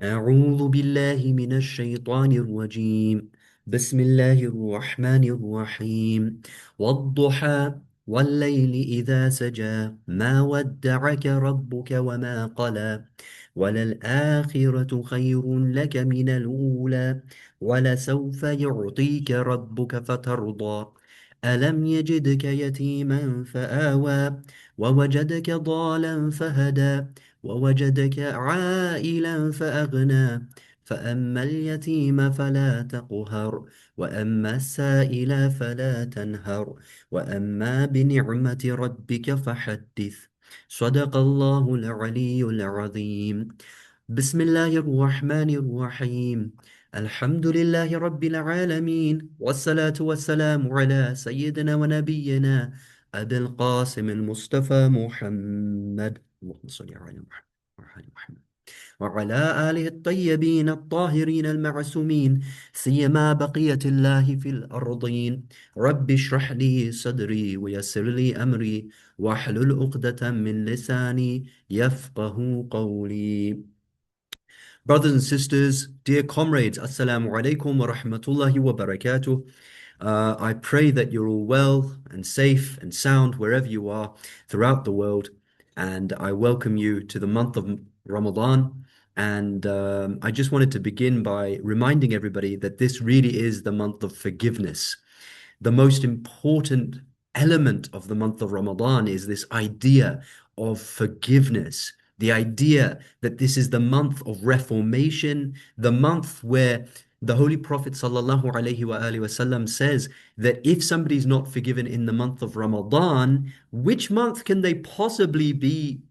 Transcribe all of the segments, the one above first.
أعوذ بالله من الشيطان الرجيم. بسم الله الرحمن الرحيم. والضحى والليل إذا سجى ما ودعك ربك وما قلى وللآخرة خير لك من الأولى ولسوف يعطيك ربك فترضى ألم يجدك يتيما فآوى ووجدك ضالا فهدى ووجدك عائلا فأغنى فأما اليتيم فلا تقهر وأما السائل فلا تنهر وأما بنعمة ربك فحدث. صدق الله العلي العظيم. بسم الله الرحمن الرحيم. الحمد لله رب العالمين والصلاة والسلام على سيدنا ونبينا أبي القاسم المصطفى محمد، اللهم صل على محمد وعلى آل محمد وعلى آله الطيبين الطاهرين المعصومين، سيما بقية الله في الأرضين. رب اشرح لي صدري ويسر لي أمري واحلل عقدة من لساني يفقه قولي. Brothers and sisters, dear comrades, Assalamu alaikum wa rahmatullahi wa barakatuh. I pray that you're all well and safe and sound wherever you are throughout the world. And I welcome you to the month of Ramadan. And I just wanted to begin by reminding everybody that this really is the month of forgiveness. The most important element of the month of Ramadan is this idea of forgiveness, the idea that this is the month of reformation, the month where the Holy Prophet sallallahu alaihi wasallam says that if somebody's not forgiven in the month of Ramadan, which month can they possibly be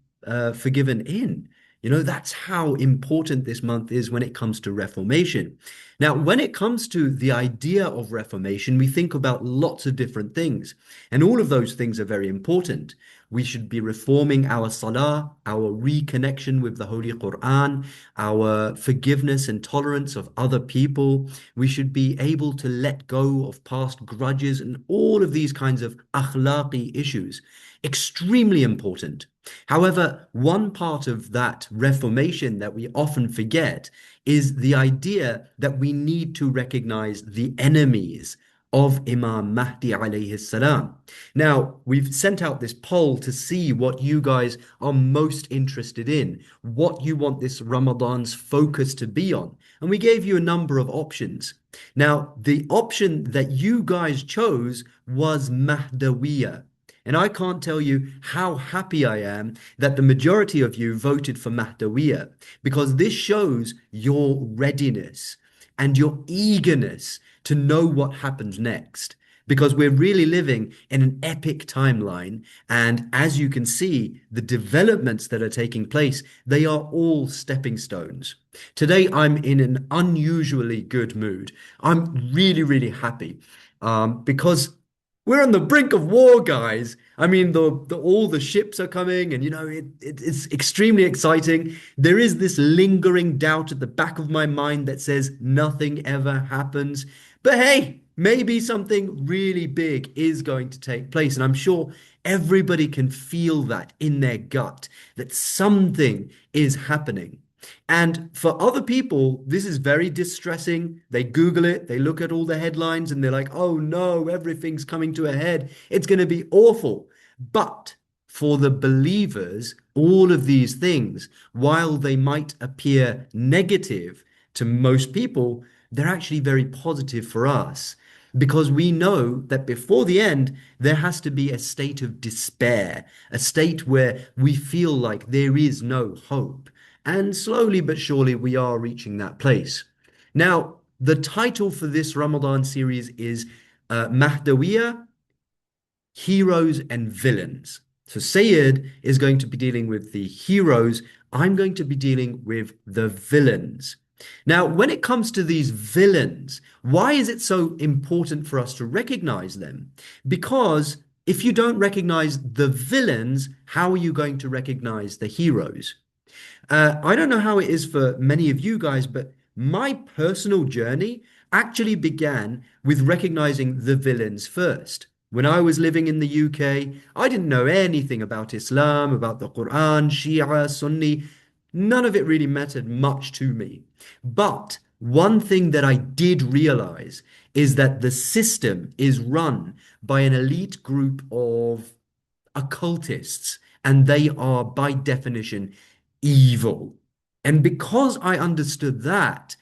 forgiven in? You know, that's how important this month is when it comes to reformation. Now, when it comes to the idea of reformation, we think about lots of different things, and all of those things are very important. We should be reforming our salah, our reconnection with the Holy Quran, our forgiveness and tolerance of other people. We should be able to let go of past grudges and all of these kinds of akhlaqi issues. Extremely important. However, one part of that reformation that we often forget is the idea that we need to recognize the enemies of Imam Mahdi alayhi salam. Now, we've sent out this poll to see what you guys are most interested in, what you want this Ramadan's focus to be on. And we gave you a number of options. Now, the option that you guys chose was Mahdawiya. And I can't tell you how happy I am that the majority of you voted for Mahdawiya, because this shows your readiness and your eagerness to know what happens next. Because we're really living in an epic timeline. And as you can see, the developments that are taking place, they are all stepping stones. Today, I'm in an unusually good mood. I'm really, really happy because we're on the brink of war, guys. I mean, the all the ships are coming, and you know it's extremely exciting. There is this lingering doubt at the back of my mind that says nothing ever happens. But hey, maybe something really big is going to take place, and I'm sure everybody can feel that in their gut that something is happening. And for other people, this is very distressing. They Google it, they look at all the headlines, and they're like, oh no, everything's coming to a head. It's going to be awful. But for the believers, all of these things, while they might appear negative to most people, they're actually very positive for us. Because we know that before the end, there has to be a state of despair, a state where we feel like there is no hope. And slowly but surely, we are reaching that place. Now, the title for this Ramadan series is Mahdawiya, Heroes and Villains. So Sayyid is going to be dealing with the heroes. I'm going to be dealing with the villains. Now, when it comes to these villains, why is it so important for us to recognize them? Because if you don't recognize the villains, how are you going to recognize the heroes? I don't know how it is for many of you guys, but my personal journey actually began with recognizing the villains first. When I was living in the UK, I didn't know anything about Islam, about the Quran, Shia, Sunni, none of it really mattered much to me. But one thing that I did realize is that the system is run by an elite group of occultists, and they are, by definition, evil. And because I understood that,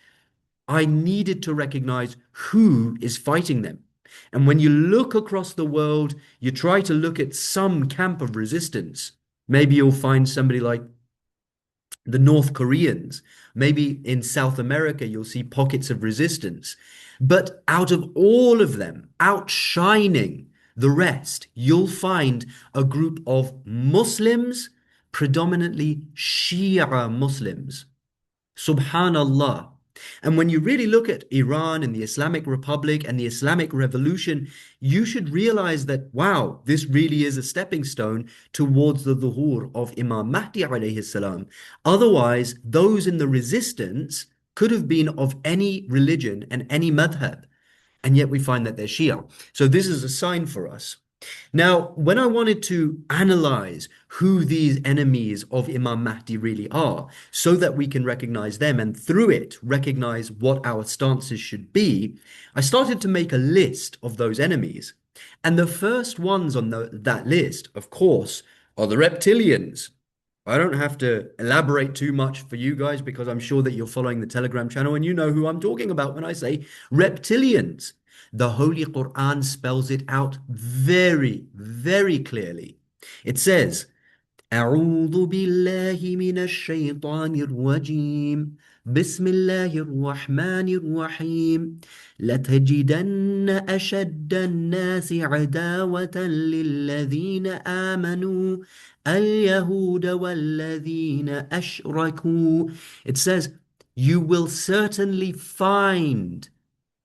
I needed to recognize who is fighting them. And when you look across the world, you try to look at some camp of resistance. Maybe you'll find somebody like the North Koreans. Maybe in South America, you'll see pockets of resistance. But out of all of them, outshining the rest, you'll find a group of Muslims, predominantly Shia Muslims. Subhanallah. And when you really look at Iran and the Islamic Republic and the Islamic Revolution, you should realize that, wow, this really is a stepping stone towards the dhuhur of Imam Mahdi alayhi salam. Otherwise, those in the resistance could have been of any religion and any madhab. And yet we find that they're Shia. So this is a sign for us. Now, when I wanted to analyze who these enemies of Imam Mahdi really are, so that we can recognize them and through it recognize what our stances should be, I started to make a list of those enemies. And the first ones on that list, of course, are the reptilians. I don't have to elaborate too much for you guys because I'm sure that you're following the Telegram channel and you know who I'm talking about when I say reptilians. The Holy Quran spells it out very, very clearly. It says, أعوذ بالله من الشيطان الرجيم بسم الله الرحمن الرحيم لتجدن أشد الناس عداوة للذين آمنوا اليهود والذين أشركوا. It says, you will certainly find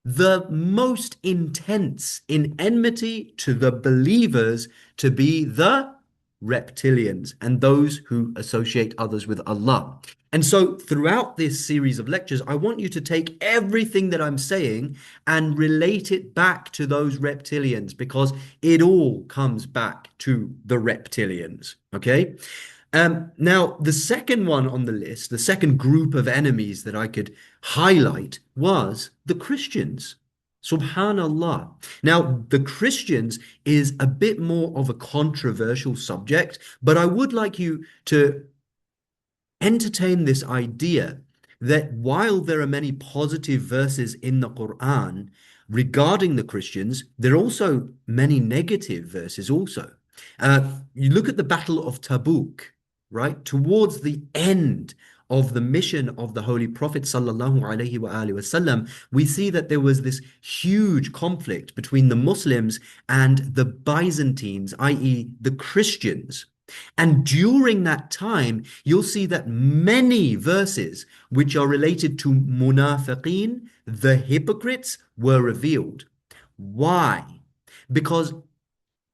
the most intense in enmity to the believers to be the reptilians and those who associate others with Allah. And so throughout this series of lectures, I want you to take everything that I'm saying and relate it back to those reptilians because it all comes back to the reptilians. Okay? Now, the second one on the list, the second group of enemies that I could highlight was the Christians. Subhanallah. Now, the Christians is a bit more of a controversial subject, but I would like you to entertain this idea that while there are many positive verses in the Quran regarding the Christians, there are also many negative verses also. You look at the Battle of Tabuk, right? Towards the end of the mission of the Holy Prophet sallallahu alaihi wasallam, we see that there was this huge conflict between the Muslims and the Byzantines, i.e. the Christians. And during that time, you'll see that many verses which are related to munafiqeen, the hypocrites, were revealed. Why? Because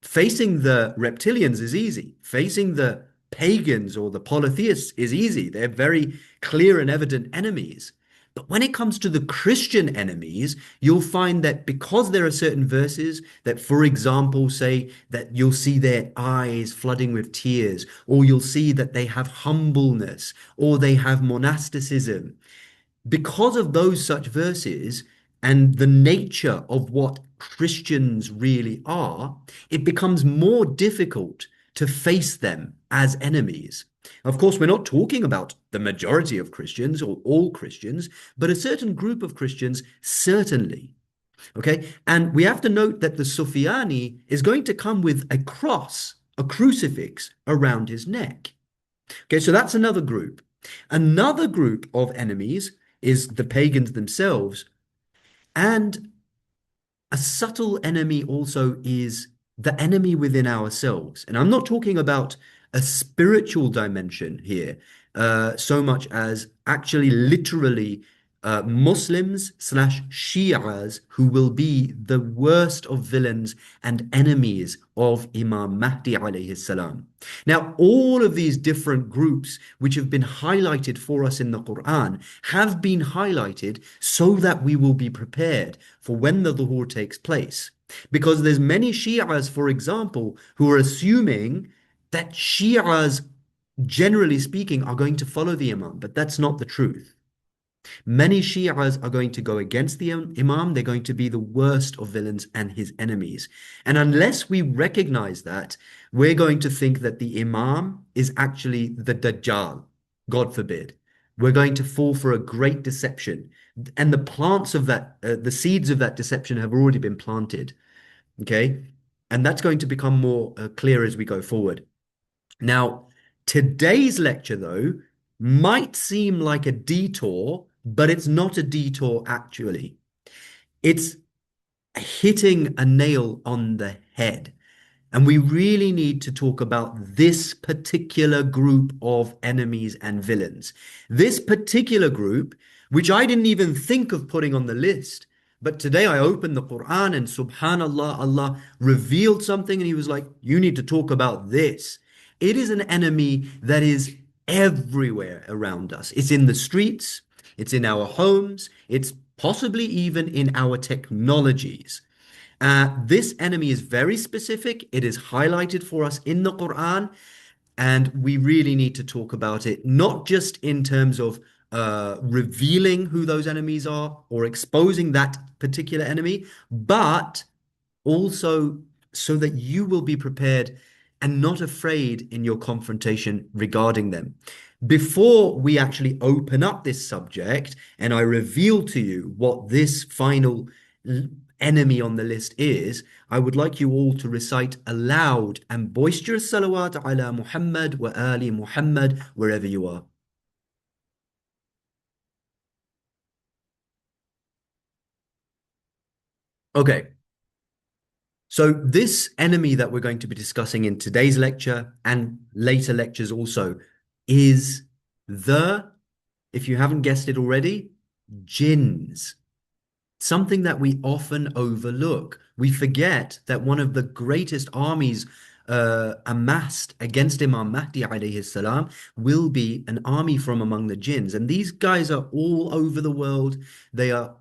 facing the reptilians is easy. Facing the pagans or the polytheists is easy. They're very clear and evident enemies. But when it comes to the Christian enemies, you'll find that because there are certain verses that, for example, say that you'll see their eyes flooding with tears, or you'll see that they have humbleness, or they have monasticism. Because of those such verses and the nature of what Christians really are, it becomes more difficult to face them as enemies. Of course, we're not talking about the majority of Christians or all Christians, but a certain group of Christians, certainly. Okay. And we have to note that the Sufyani is going to come with a cross, a crucifix around his neck. Okay. So that's another group. Another group of enemies is the pagans themselves. And a subtle enemy also is the enemy within ourselves. And I'm not talking about a spiritual dimension here, so much as actually literally Muslims slash Shias who will be the worst of villains and enemies of Imam Mahdi alayhi salam. Now, all of these different groups which have been highlighted for us in the Quran have been highlighted so that we will be prepared for when the dhuhur takes place. Because there's many Shias, for example, who are assuming that Shias generally speaking, are going to follow the Imam, but that's not the truth. Many Shi'as are going to go against the Imam. They're going to be the worst of villains and his enemies. And unless we recognize that, we're going to think that the Imam is actually the Dajjal, God forbid. We're going to fall for a great deception. And the plants of that, the seeds of that deception have already been planted. Okay. And that's going to become more clear as we go forward. Now, today's lecture, though, might seem like a detour, but it's not a detour actually. It's hitting a nail on the head. And we really need to talk about this particular group of enemies and villains. This particular group, which I didn't even think of putting on the list. But today I opened the Quran and subhanallah, Allah revealed something and he was like, you need to talk about this. It is an enemy that is everywhere around us. It's in the streets, it's in our homes, it's possibly even in our technologies. This enemy is very specific. It is highlighted for us in the Quran, and we really need to talk about it, not just in terms of revealing who those enemies are or exposing that particular enemy, but also so that you will be prepared and not afraid in your confrontation regarding them. Before we actually open up this subject and I reveal to you what this final enemy on the list is, I would like you all to recite a loud and boisterous salawat ala Muhammad wa ali Muhammad wherever you are. Okay, so this enemy that we're going to be discussing in today's lecture and later lectures also is the, if you haven't guessed it already, jinns. Something that we often overlook. We forget that one of the greatest armies amassed against Imam Mahdi alayhi salam will be an army from among the jinns. And these guys are all over the world. They are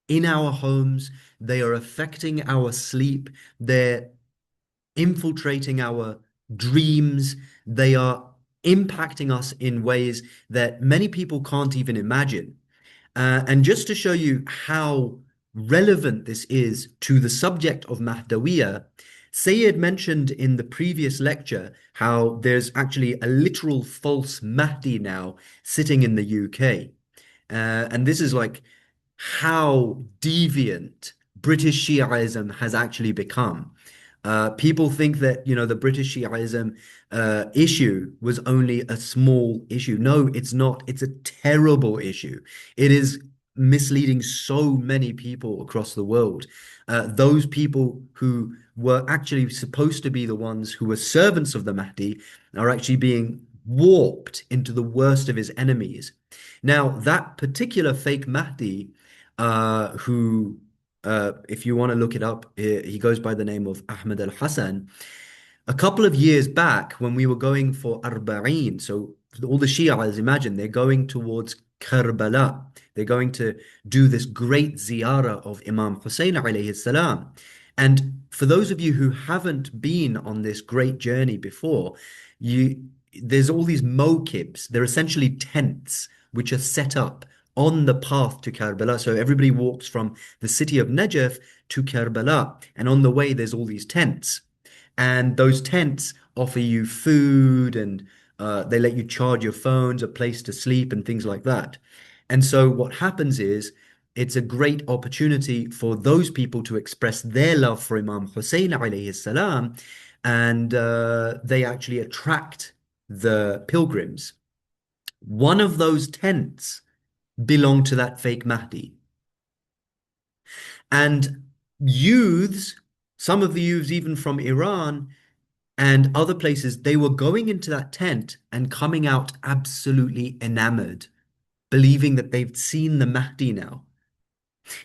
in our homes. They are affecting our sleep. They're infiltrating our dreams. They are impacting us in ways that many people can't even imagine. And just to show you how relevant this is to the subject of Mahdawiya, Sayyid mentioned in the previous lecture how there's actually a literal false Mahdi now sitting in the UK. And this is like how deviant British Shiaism has actually become. People think that, the British Shiaism issue was only a small issue. No, it's not. It's a terrible issue. It is misleading so many people across the world. Those people who were actually supposed to be the ones who were servants of the Mahdi are actually being warped into the worst of his enemies. Now, that particular fake Mahdi, who if you want to look it up, he goes by the name of Ahmed al-Hassan. A couple of years back, when we were going for Arba'een, so all the Shias, imagine, they're going towards Karbala. They're going to do this great ziyarah of Imam Hussein alayhi salam. And for those of you who haven't been on this great journey before, you there's all these mokibs. They're essentially tents which are set up on the path to Karbala. So everybody walks from the city of Najaf to Karbala. And on the way, there's all these tents. And those tents offer you food and they let you charge your phones, a place to sleep, and things like that. And so what happens is it's a great opportunity for those people to express their love for Imam Hussein alayhi salam, and they actually attract the pilgrims. One of those tents belonged to that fake Mahdi. And youths, some of the youths even from Iran and other places, they were going into that tent and coming out absolutely enamored, believing that they've seen the Mahdi now.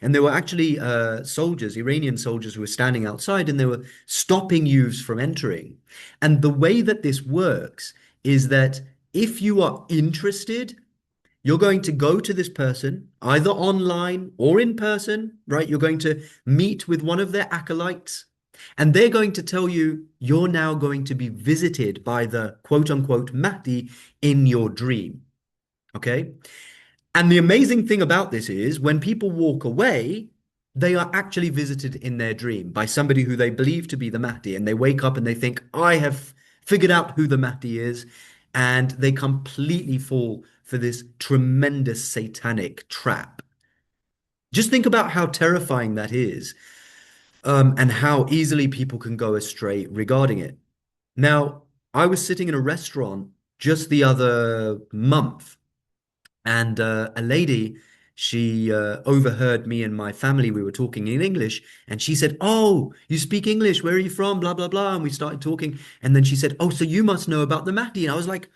And there were actually soldiers, Iranian soldiers, who were standing outside and they were stopping youths from entering. And the way that this works is that if you are interested, you're going to go to this person, either online or in person, right? You're going to meet with one of their acolytes. And they're going to tell you you're now going to be visited by the quote unquote Mahdi in your dream. Okay. And the amazing thing about this is when people walk away, they are actually visited in their dream by somebody who they believe to be the Mahdi. And they wake up and they think, I have figured out who the Mahdi is. And they completely fall for this tremendous satanic trap. Just think about how terrifying that is, and how easily people can go astray regarding it. Now, I was sitting in a restaurant just the other month, and a lady, she overheard me and my family. We were talking in English, and she said, "Oh, you speak English? Where are you from? Blah blah blah." And we started talking, and then she said, "Oh, so you must know about the Mahdi?" And I was like,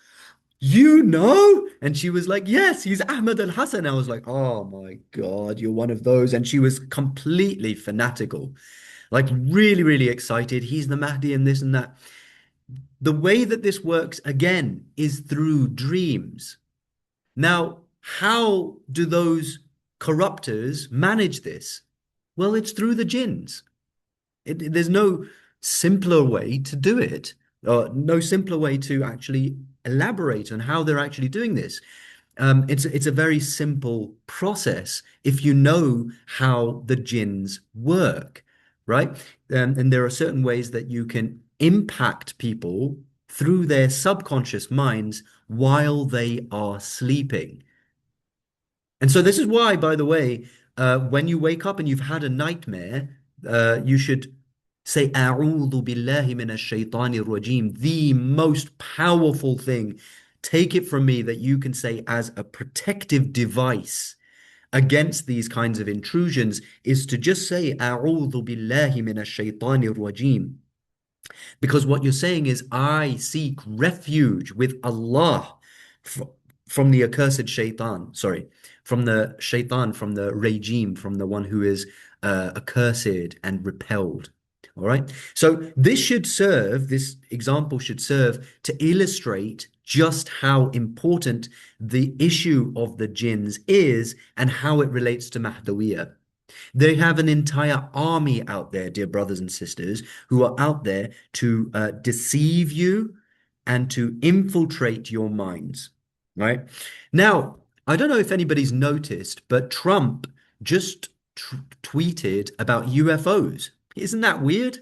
"You know?" And she was like, "Yes, he's Ahmed al Hassan." I was like, "Oh my God, you're one of those." And she was completely fanatical, like really, really excited. He's the Mahdi and this and that. The way that this works again is through dreams. Now, how do those corruptors manage this? Well, it's through the jinns. There's no simpler way to do it, or no simpler way to actually elaborate on how they're actually doing this. It's a very simple process if you know how the jinns work, right? And there are certain ways that you can impact people through their subconscious minds while they are sleeping. And so this is why, by the way, when you wake up and you've had a nightmare, you should say, "A'udhu billahi minash shaitanir rajim," the most powerful thing. Take it from me that you can say as a protective device against these kinds of intrusions is to just say, "A'udhu billahi minash shaitanir rajim." Because what you're saying is, I seek refuge with Allah fr from the accursed shaitan. Sorry, from the shaitan, from the regime, from the one who is accursed and repelled. All right. So this example should serve to illustrate just how important the issue of the jinns is and how it relates to Mahdawiyah. They have an entire army out there, dear brothers and sisters, who are out there to deceive you and to infiltrate your minds, right? Now, I don't know if anybody's noticed, but Trump just tweeted about UFOs. Isn't that weird?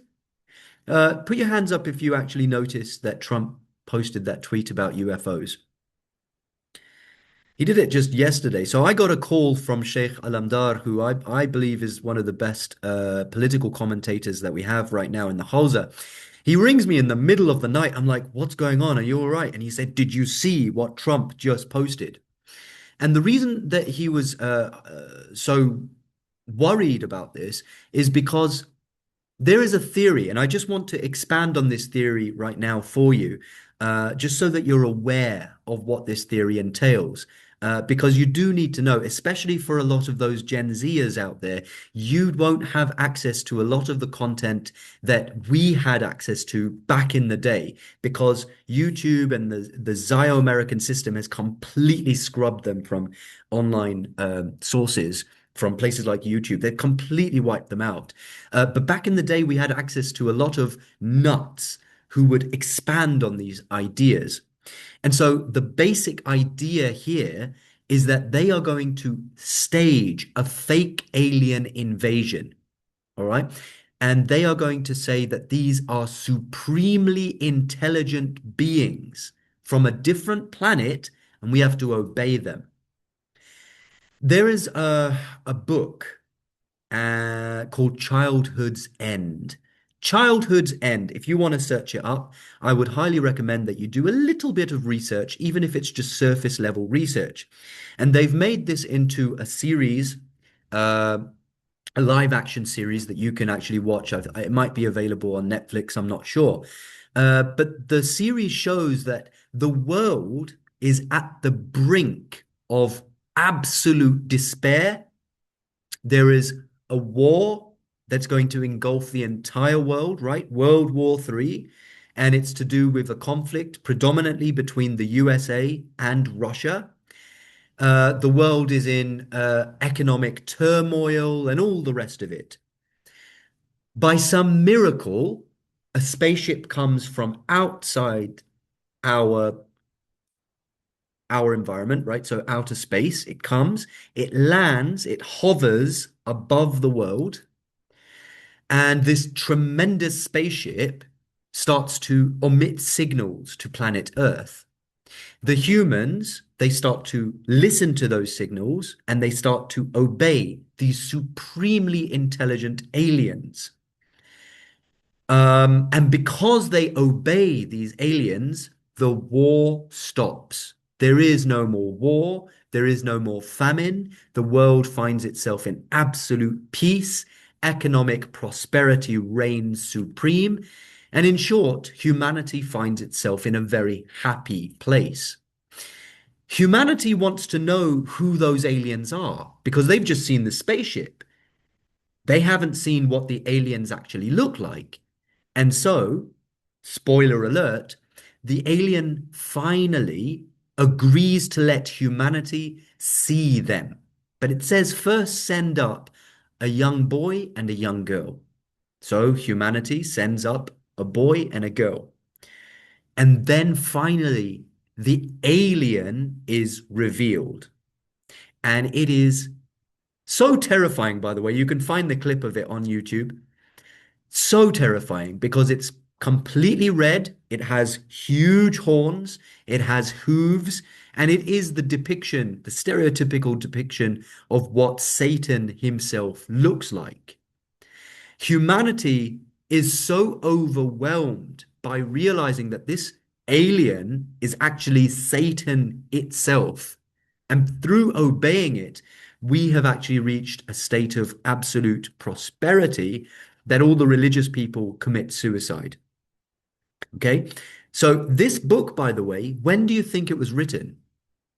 Put your hands up if you actually noticed that Trump posted that tweet about UFOs. He did it just yesterday. So I got a call from Sheikh Alamdar, who I believe is one of the best political commentators that we have right now in the Hausa. He rings me in the middle of the night. I'm like, "What's going on? Are you all right?" And he said, "Did you see what Trump just posted?" And the reason that he was so worried about this is because there is a theory, and I just want to expand on this theory right now for you, just so that you're aware of what this theory entails. Because you do need to know, especially for a lot of those Gen Zers out there, you won't have access to a lot of the content that we had access to back in the day, because YouTube and the Zio-American system has completely scrubbed them from online sources, from places like YouTube. They've completely wiped them out. But back in the day, we had access to a lot of nuts who would expand on these ideas. And so the basic idea here is that they are going to stage a fake alien invasion. All right. And they are going to say that these are supremely intelligent beings from a different planet, and we have to obey them. There is a book called Childhood's End. Childhood's End. If you want to search it up, I would highly recommend that you do a little bit of research, even if it's just surface level research. And they've made this into a series, uh, a live action series that you can actually watch. It might be available on Netflix, I'm not sure. But the series shows that the world is at the brink of absolute despair. There is a war that's going to engulf the entire world, right? World War III. And it's to do with a conflict predominantly between the USA and Russia. The world is in economic turmoil and all the rest of it. By some miracle, a spaceship comes from outside our our environment, right? So outer space, it comes, it lands, it hovers above the world, and this tremendous spaceship starts to emit signals to planet Earth. The humans, they start to listen to those signals and they start to obey these supremely intelligent aliens. And because they obey these aliens, the war stops. There is no more war. There is no more famine. The world finds itself in absolute peace. Economic prosperity reigns supreme. And in short, humanity finds itself in a very happy place. Humanity wants to know who those aliens are because they've just seen the spaceship. They haven't seen what the aliens actually look like. And so, spoiler alert, the alien finally agrees to let humanity see them. But it says first send up a young boy and a young girl. So humanity sends up a boy and a girl. And then finally, the alien is revealed. And it is so terrifying, by the way. You can find the clip of it on YouTube. So terrifying because it's completely red. It has huge horns. It has hooves. And it is the depiction, the stereotypical depiction of what Satan himself looks like. Humanity is so overwhelmed by realizing that this alien is actually Satan itself. And through obeying it, we have actually reached a state of absolute prosperity that all the religious people commit suicide. Okay. So, this book, by the way, when do you think it was written?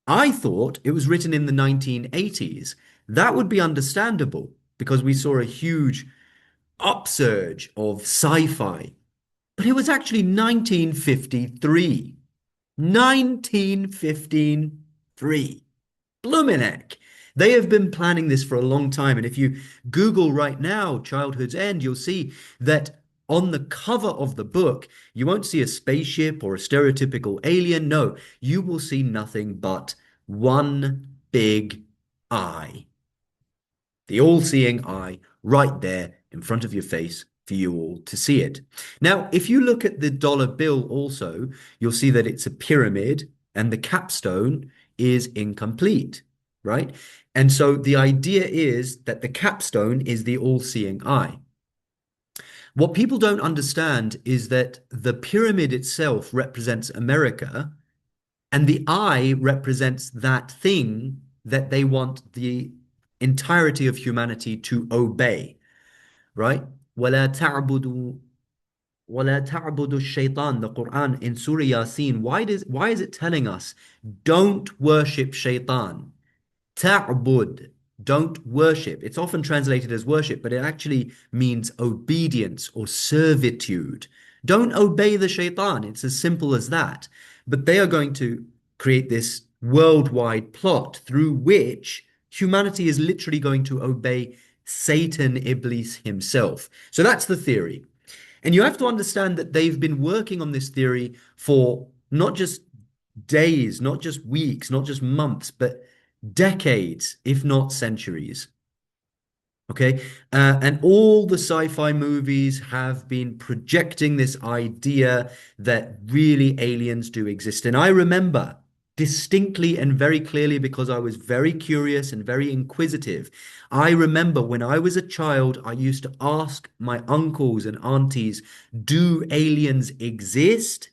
I thought it was written in the 1980s. That would be understandable because we saw a huge upsurge of sci-fi. But it was actually 1953. 1953. Bloomin' heck. They have been planning this for a long time. And if you Google right now, Childhood's End, you'll see that on the cover of the book, you won't see a spaceship or a stereotypical alien. No, you will see nothing but one big eye. The all-seeing eye right there in front of your face for you all to see it. Now, if you look at the dollar bill also, you'll see that it's a pyramid and the capstone is incomplete, right? And so the idea is that the capstone is the all-seeing eye. What people don't understand is that the pyramid itself represents America and the eye represents that thing that they want the entirety of humanity to obey, right? وَلَا تَعْبُدُوا وَلَا تَعْبُدُوا الشَّيْطَانِ. The Quran in Surah Yasin, why is it telling us don't worship shaitan? Ta'bud, don't worship. It's often translated as worship, but it actually means obedience or servitude. Don't obey the shaitan. It's as simple as that. But they are going to create this worldwide plot through which humanity is literally going to obey Satan, Iblis himself. So that's the theory. And you have to understand that they've been working on this theory for not just days, not just weeks, not just months, but decades, if not centuries. Okay. And all the sci-fi movies have been projecting this idea that really aliens do exist. And I remember distinctly and very clearly because I was very curious and very inquisitive. I remember when I was a child, I used to ask my uncles and aunties, do aliens exist?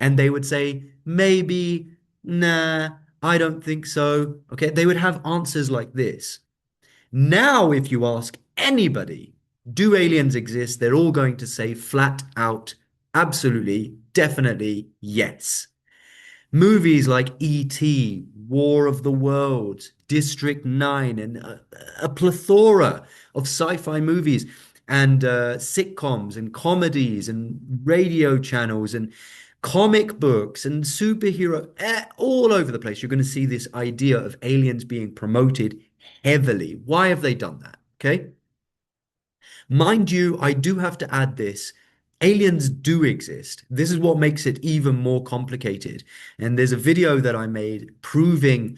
And they would say, maybe, nah, I don't think so. Okay. They would have answers like this. Now, if you ask anybody, do aliens exist? They're all going to say flat out, absolutely, definitely, yes. Movies like E.T., War of the Worlds, District 9, and a plethora of sci-fi movies and sitcoms and comedies and radio channels and comic books and superhero all over the place. You're going to see this idea of aliens being promoted heavily. Why have they done that? Okay. Mind you, I do have to add this. Aliens do exist. This is what makes it even more complicated. And there's a video that I made proving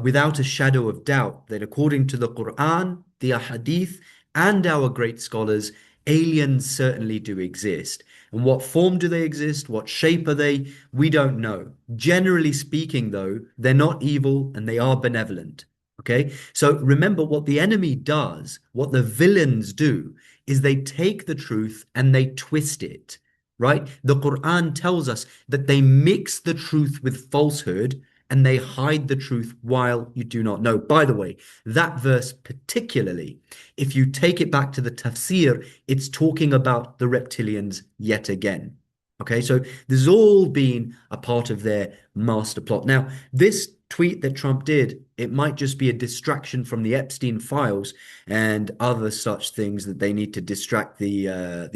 without a shadow of doubt that according to the Quran, the Ahadith, and our great scholars, aliens certainly do exist. And what form do they exist? What shape are they? We don't know. Generally speaking, though, they're not evil and they are benevolent. Okay, so remember what the enemy does, what the villains do, is they take the truth and they twist it, right? The Quran tells us that they mix the truth with falsehood and they hide the truth while you do not know. By the way, that verse particularly, if you take it back to the tafsir, it's talking about the reptilians yet again. Okay, so this has all been a part of their master plot. Now, this tweet that Trump did, it might just be a distraction from the Epstein files and other such things that they need to distract the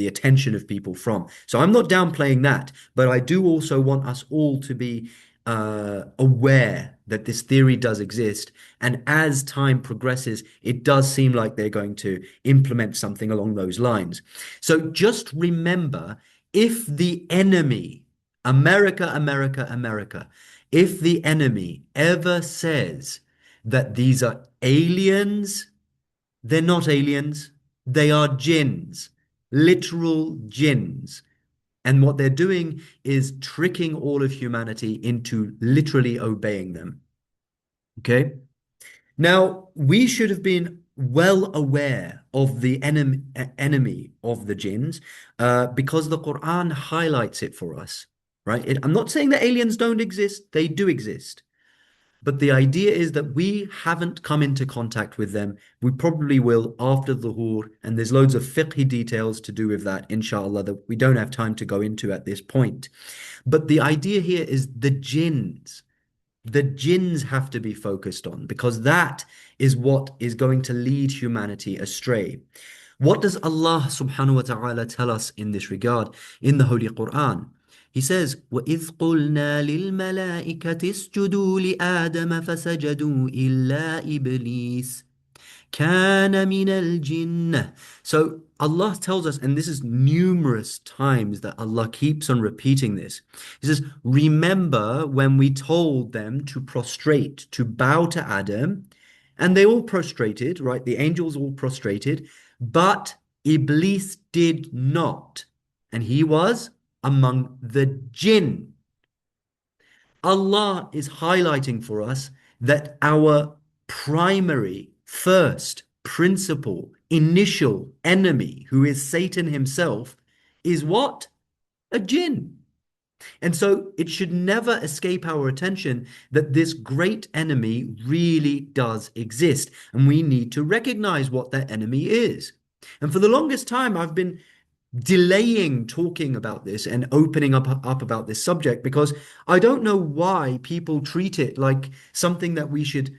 attention of people from. So I'm not downplaying that, but I do also want us all to be aware that this theory does exist. And as time progresses, it does seem like they're going to implement something along those lines. So just remember, if the enemy, America, America, America, if the enemy ever says that these are aliens, they're not aliens, they are jinns, literal jinns. And what they're doing is tricking all of humanity into literally obeying them. Okay? Now, we should have been well aware of the enemy of the jinns because the Quran highlights it for us, right? I'm not saying that aliens don't exist, they do exist. But the idea is that we haven't come into contact with them. We probably will after the dhuhr, and there's loads of fiqh details to do with that, inshallah, that we don't have time to go into at this point. But the idea here is the jinns. The jinns have to be focused on because that is what is going to lead humanity astray. What does Allah subhanahu wa ta'ala tell us in this regard in the Holy Quran? He says, وَإِذْ قُلْنَا لِلْمَلَائِكَةِ اسْجُدُوا لِآدَمَ فَسَجَدُوا إِلَّا إِبْلِيسَ كَانَ مِنَ الْجِنَّةِ. So Allah tells us, and this is numerous times that Allah keeps on repeating this. He says, remember when we told them to prostrate, to bow to Adam, and they all prostrated, right? The angels all prostrated, but Iblis did not. And he was among the jinn. Allah is highlighting for us that our primary, first, principal, initial enemy, who is Satan himself, is what? A jinn. And so it should never escape our attention that this great enemy really does exist. And we need to recognize what that enemy is. And for the longest time, I've been delaying talking about this and opening up about this subject because I don't know why people treat it like something that we should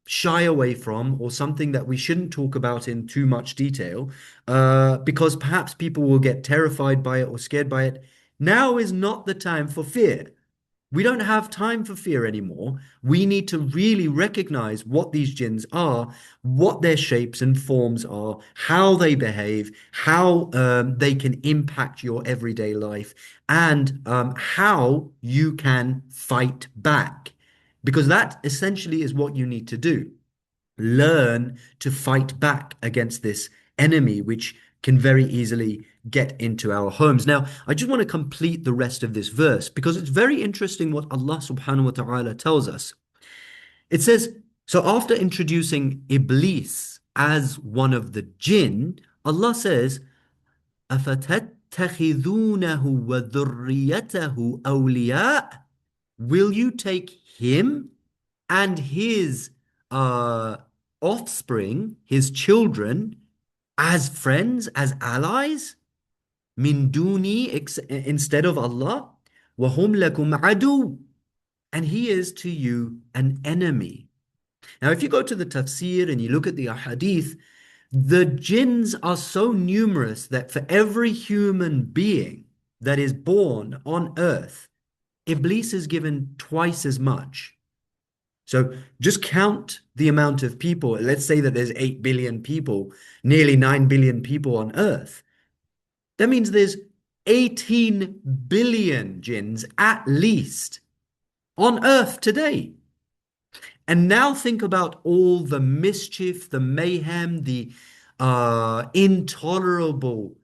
shy away from or something that we shouldn't talk about in too much detail because perhaps people will get terrified by it or scared by it. Now is not the time for fear. We don't have time for fear anymore. We need to really recognize what these jinns are, what their shapes and forms are, how they behave, how they can impact your everyday life, and how you can fight back. Because that essentially is what you need to do. Learn to fight back against this enemy, which can very easily get into our homes. Now, I just want to complete the rest of this verse because it's very interesting what Allah subhanahu wa ta'ala tells us. It says, so after introducing Iblis as one of the jinn, Allah says, أَفَتَتَّخِذُونَهُ وَذُرِّيَّتَهُ أَوْلِيَاءَ. Will you take him and his offspring, his children, as friends, as allies? Min duni, instead of Allah. وَهُمْ لَكُمْ عَدُوٌّ. And he is to you an enemy. Now, if you go to the tafsir and you look at the ahadith, the jinns are so numerous that for every human being that is born on earth, Iblis is given twice as much. So just count the amount of people. Let's say that there's 8 billion people, nearly 9 billion people on Earth. That means there's 18 billion jinns at least on Earth today. And now think about all the mischief, the mayhem, the intolerable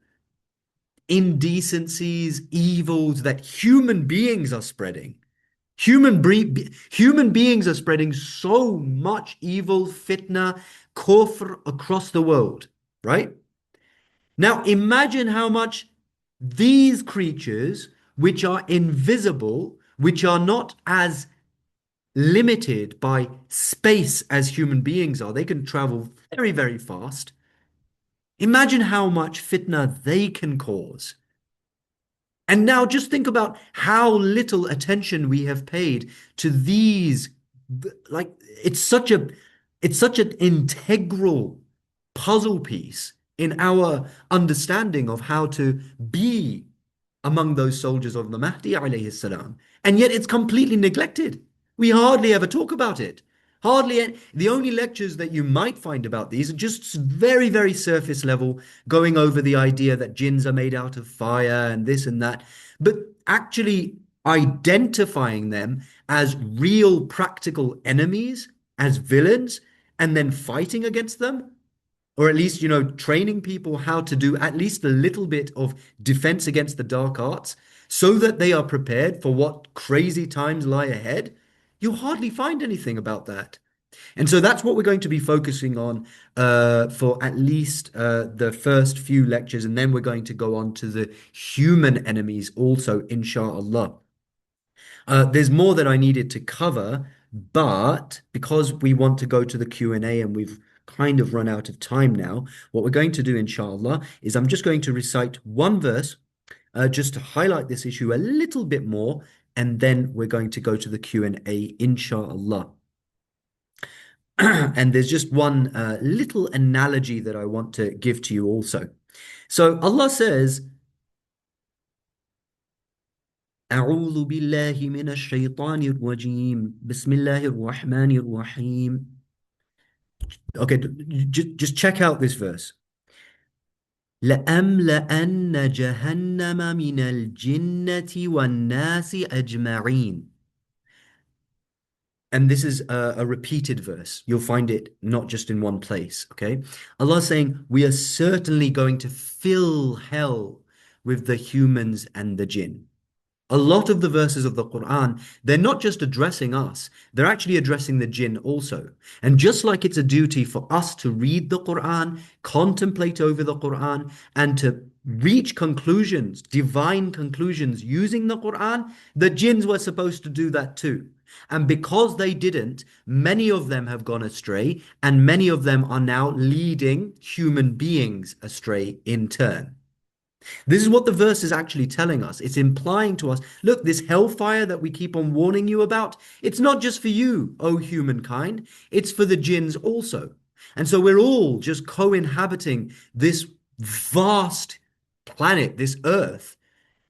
indecencies, evils that human beings are spreading. Human beings are spreading so much evil, fitna, kufr across the world, right? Now imagine how much these creatures, which are invisible, which are not as limited by space as human beings are, they can travel very, very fast. Imagine how much fitna they can cause. And now just think about how little attention we have paid to these. Like it's such a it's such an integral puzzle piece in our understanding of how to be among those soldiers of the Mahdi alayhi salam. And yet it's completely neglected. We hardly ever talk about it. The only lectures that you might find about these are just very, very surface level, going over the idea that jinns are made out of fire and this and that. But actually identifying them as real practical enemies, as villains, and then fighting against them, or at least, training people how to do at least a little bit of defense against the dark arts so that they are prepared for what crazy times lie ahead. You hardly find anything about that. And so that's what we're going to be focusing on for at least the first few lectures. And then we're going to go on to the human enemies also, inshallah. There's more that I needed to cover, but because we want to go to the Q&A and we've kind of run out of time now, what we're going to do, inshallah, is I'm just going to recite one verse just to highlight this issue a little bit more, and then we're going to go to the Q&A, inshallah. And there's just one little analogy that I want to give to you also. So Allah says, أعوذ بالله من الشيطان الرجيم بسم الله الرحمن الرحيم. Okay, just check out this verse. لأملأن جهنم من الجنة والناس أجمعين. And this is a repeated verse. You'll find it not just in one place, okay? Allah is saying, we are certainly going to fill hell with the humans and the jinn. A lot of the verses of the Quran, they're not just addressing us, they're actually addressing the jinn also. And just like it's a duty for us to read the Quran, contemplate over the Quran, and to reach conclusions, divine conclusions using the Quran, the jinns were supposed to do that too. And because they didn't, many of them have gone astray, and many of them are now leading human beings astray in turn. This is what the verse is actually telling us. It's implying to us, look, this hellfire that we keep on warning you about, it's not just for you, O humankind, it's for the jinns also. And so we're all just co-inhabiting this vast planet, this earth,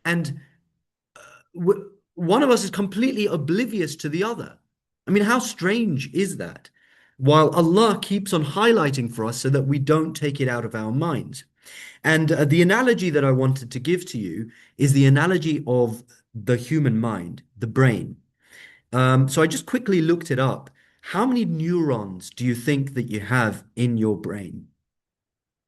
and one of us is completely oblivious to the other. I mean, how strange is that? While Allah keeps on highlighting for us so that we don't take it out of our minds. And the analogy that I wanted to give to you is the analogy of the human mind, the brain. So I just quickly looked it up. How many neurons do you think that you have in your brain?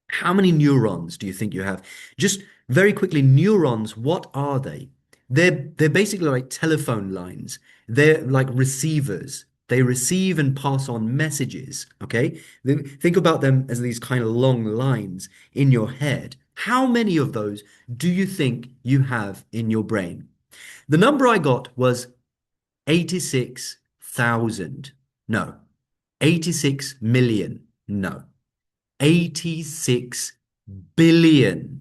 How many neurons do you think you have? Just very quickly, neurons, what are they? They're basically like telephone lines. They're like receivers. They receive and pass on messages. Okay. Think about them as these kind of long lines in your head. How many of those do you think you have in your brain? The number I got was 86,000. No. 86 million. No. 86 billion.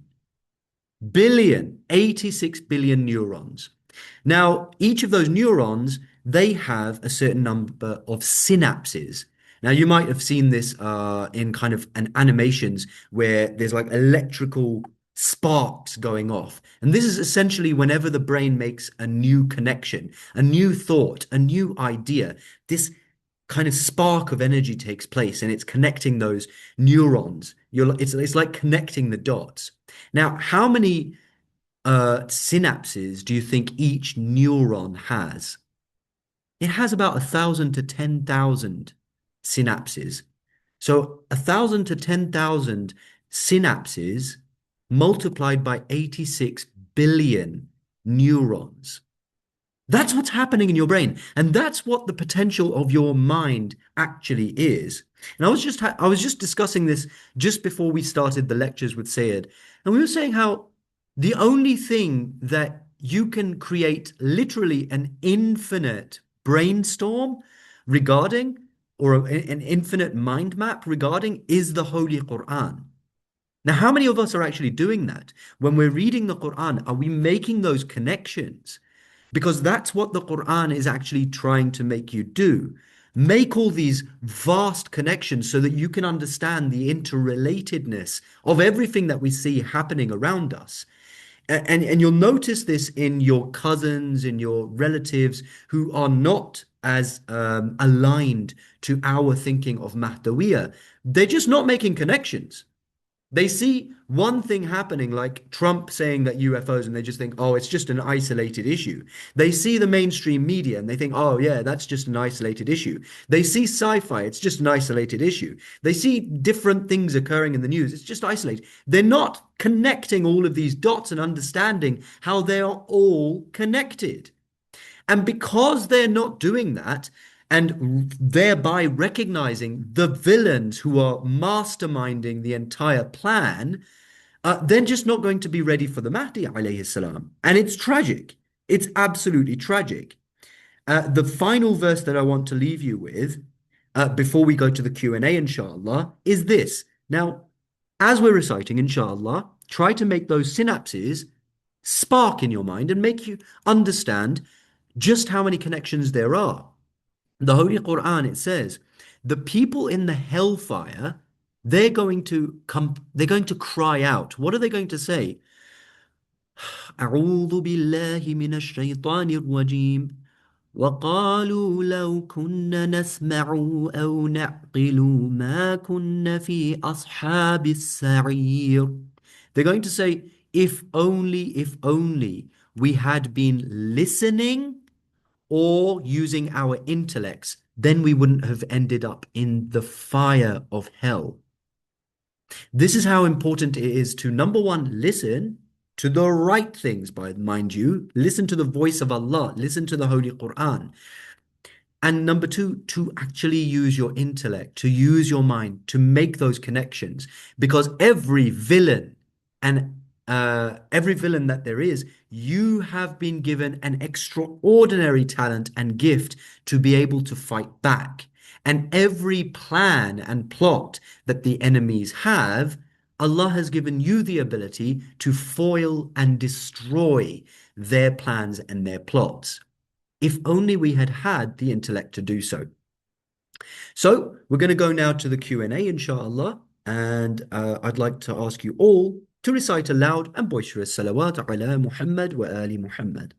86 billion neurons. Now, each of those neurons, they have a certain number of synapses. Now, you might have seen this in kind of animations where there's like electrical sparks going off. And this is essentially whenever the brain makes a new connection, a new thought, a new idea, this kind of spark of energy takes place and it's connecting those neurons. It's like connecting the dots. Now, how many synapses do you think each neuron has? It has about 1,000 to 10,000 synapses. So 1,000 to 10,000 synapses multiplied by 86 billion neurons. That's what's happening in your brain. And that's what the potential of your mind actually is. And I was just discussing this just before we started the lectures with Sayed. And we were saying how the only thing that you can create literally an infinite brainstorm regarding or an infinite mind map regarding is the Holy Quran. Now, how many of us are actually doing that? When we're reading the Quran, are we making those connections? Because that's what the Quran is actually trying to make you do. Make all these vast connections so that you can understand the interrelatedness of everything that we see happening around us. And you'll notice this in your cousins, in your relatives who are not as aligned to our thinking of Mahdawiya. They're just not making connections. They see one thing happening, like Trump saying that UFOs, and they just think, oh, it's just an isolated issue. They see the mainstream media and they think, oh, yeah, that's just an isolated issue. They see sci-fi, it's just an isolated issue. They see different things occurring in the news, it's just isolated. They're not connecting all of these dots and understanding how they are all connected. And because they're not doing that, and thereby recognizing the villains who are masterminding the entire plan, they're just not going to be ready for the Mahdi alayhi salam. And it's tragic. It's absolutely tragic. The final verse that I want to leave you with, before we go to the Q&A, inshallah, is this. Now, as we're reciting, inshallah, try to make those synapses spark in your mind and make you understand just how many connections there are. The Holy Quran, it says, the people in the hellfire, they're going to cry out. What are they going to say? أعوذ بالله من الشيطان الرجيم وقالوا لو كنا نسمع أو نعقل ما كنا في أصحاب السعير. They're going to say, if only we had been listening or using our intellects, then we wouldn't have ended up in the fire of hell. This is how important it is to, number one, listen to the right things, by mind you, listen to the voice of Allah, listen to the Holy Quran. And number two, to actually use your intellect, to use your mind, to make those connections. Because every villain and every villain that there is, you have been given an extraordinary talent and gift to be able to fight back. And every plan and plot that the enemies have, Allah has given you the ability to foil and destroy their plans and their plots. If only we had had the intellect to do so. So we're going to go now to the Q&A, inshallah. And I'd like to ask you all to recite aloud and boisterous salawat ala Muhammad wa ali Muhammad.